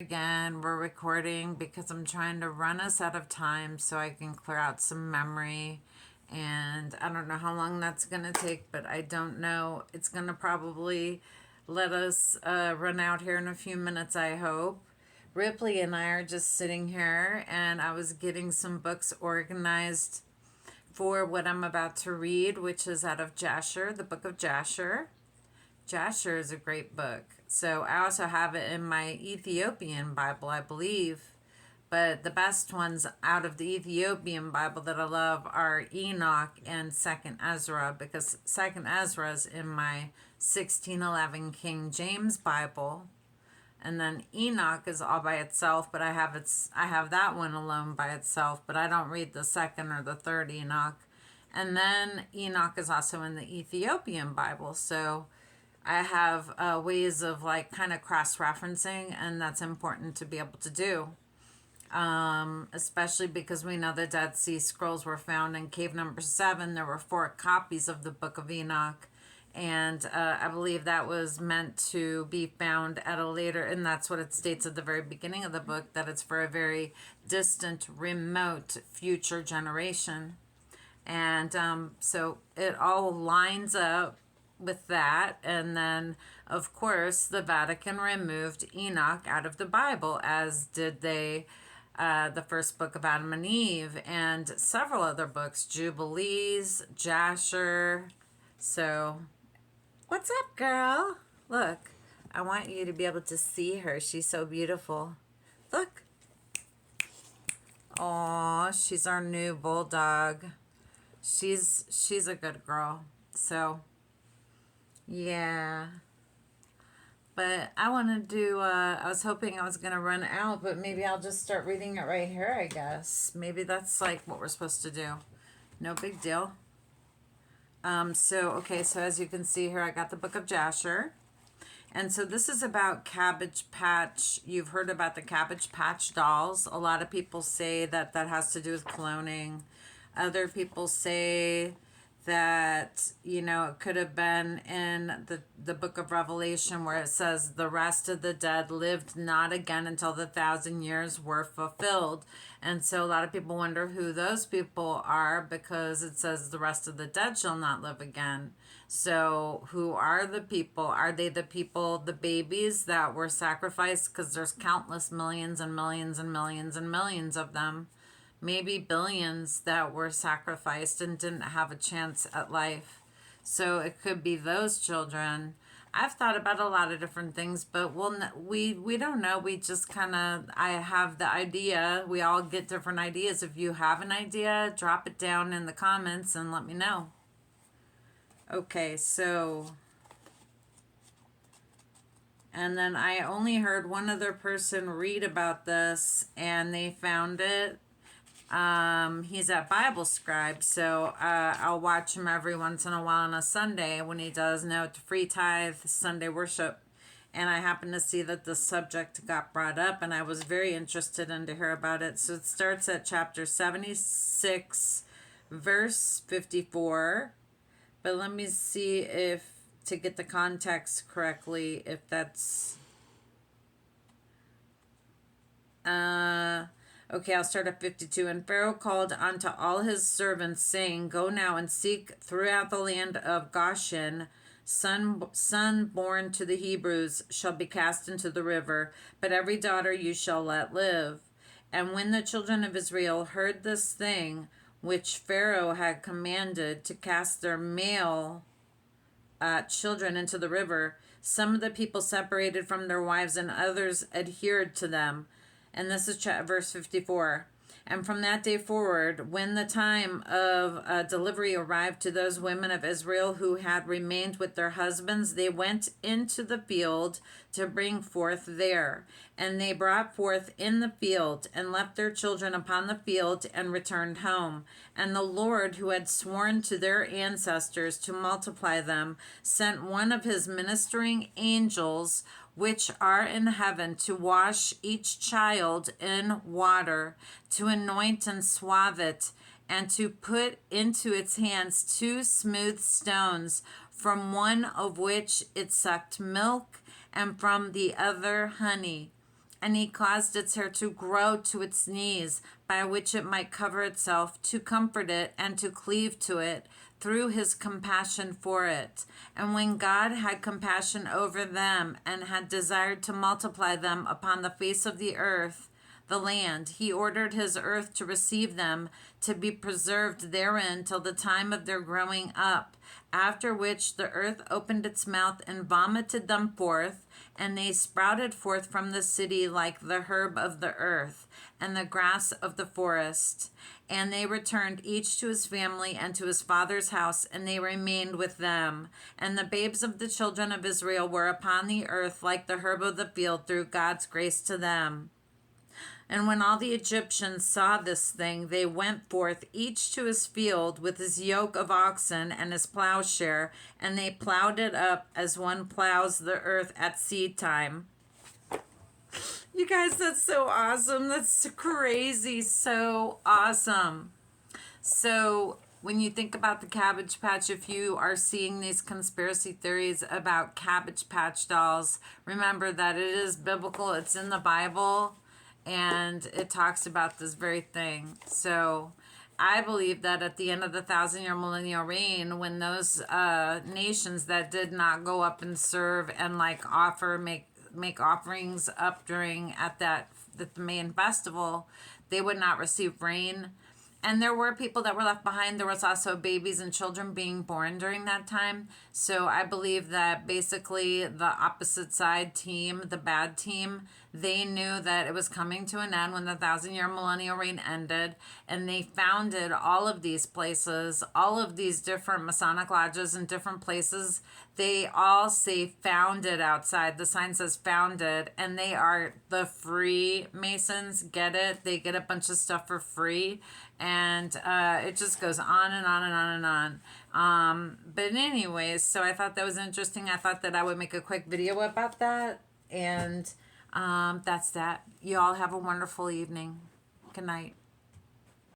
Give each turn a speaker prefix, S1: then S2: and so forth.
S1: Again, we're recording because I'm trying to run us out of time so I can clear out some memory. And I don't know how long that's going to take, but I don't know. It's going to probably let us run out here in a few minutes, I hope. Ripley and I are just sitting here, and I was getting some books organized for what I'm about to read, which is out of Jasher, the book of Jasher. Jasher is a great book. So I also have it in my Ethiopian Bible, I believe. But the best ones out of the Ethiopian Bible that I love are Enoch and Second Ezra, because Second Ezra is in my 1611 King James Bible, and then Enoch is all by itself. But I have that one alone by itself. But I don't read the second or the third Enoch. And then Enoch is also in the Ethiopian Bible, so I have ways of like kind of cross referencing, and that's important to be able to do. Especially because we know the Dead Sea Scrolls were found in cave number 7. There were 4 copies of the Book of Enoch, and I believe that was meant to be found at a later, and that's what it states at the very beginning of the book, that it's for a very distant, remote future generation. And so it all lines up with that. And then, of course, the Vatican removed Enoch out of the Bible, as did they the first book of Adam and Eve, and several other books, Jubilees, Jasher. So, what's up, girl? Look, I want you to be able to see her. She's so beautiful. Look. Aw, she's our new bulldog. She's a good girl. So, yeah. But I want to do, I was hoping I was going to run out, but maybe I'll just start reading it right here, I guess. Maybe that's like what we're supposed to do. No big deal. Okay, so as you can see here, I got the book of Jasher. And so this is about Cabbage Patch. You've heard about the Cabbage Patch dolls. A lot of people say that that has to do with cloning. Other people say that, it could have been in the book of Revelation, where it says the rest of the dead lived not again until the 1,000 years were fulfilled. And so a lot of people wonder who those people are, because it says the rest of the dead shall not live again. So who are the people? Are they the people, the babies that were sacrificed? Because there's countless millions and millions and millions and millions of them, maybe billions, that were sacrificed and didn't have a chance at life. So it could be those children. I've thought about a lot of different things, but we don't know. We just kind of, I have the idea. We all get different ideas. If you have an idea, drop it down in the comments and let me know. Okay, so, and then I only heard one other person read about this, and they found it. He's at Bible Scribe, so I'll watch him every once in a while on a Sunday when he does Note to Free Tithe Sunday worship. And I happened to see that the subject got brought up, and I was very interested in to hear about it. So it starts at chapter 76, verse 54. But let me see if, to get the context correctly, if that's... Okay, I'll start at 52. And Pharaoh called unto all his servants, saying, Go now and seek throughout the land of Goshen, son born to the Hebrews shall be cast into the river, but every daughter you shall let live. And when the children of Israel heard this thing, which Pharaoh had commanded to cast their male children into the river, some of the people separated from their wives, and others adhered to them. And this is verse 54. And from that day forward, when the time of delivery arrived to those women of Israel who had remained with their husbands, they went into the field to bring forth there. And they brought forth in the field, and left their children upon the field, and returned home. And the Lord, who had sworn to their ancestors to multiply them, sent one of his ministering angels, which are in heaven, to wash each child in water, to anoint and swathe it, and to put into its hands 2 smooth stones, from one of which it sucked milk, and from the other honey. And he caused its hair to grow to its knees, by which it might cover itself, to comfort it, and to cleave to it, through his compassion for it. And when God had compassion over them, and had desired to multiply them upon the face of the earth, the land, he ordered his earth to receive them, to be preserved therein till the time of their growing up. After which the earth opened its mouth and vomited them forth, and they sprouted forth from the city like the herb of the earth, and the grass of the forest. And they returned each to his family and to his father's house, and they remained with them. And the babes of the children of Israel were upon the earth like the herb of the field, through God's grace to them. And when all the Egyptians saw this thing, they went forth, each to his field, with his yoke of oxen and his plowshare, and they plowed it up as one plows the earth at seed time. You guys, that's so awesome. That's crazy. So awesome. So when you think about the Cabbage Patch, if you are seeing these conspiracy theories about Cabbage Patch dolls, remember that it is biblical. It's in the Bible. And it talks about this very thing. So I believe that at the end of the 1,000-year millennial reign, when those nations that did not go up and serve and like make offerings up during at the main festival, they would not receive rain. And there were people that were left behind. There was also babies and children being born during that time. So I believe that basically the opposite side team, the bad team, they knew that it was coming to an end when the 1,000-year millennial reign ended. And they founded all of these places, all of these different Masonic lodges in different places. They all say founded outside. The sign says founded. And they are the free Masons. Get it? They get a bunch of stuff for free. And it just goes on and on and on and on. But anyways, so I thought that was interesting. I thought that I would make a quick video about that. And that's that. You all have a wonderful evening. Good night.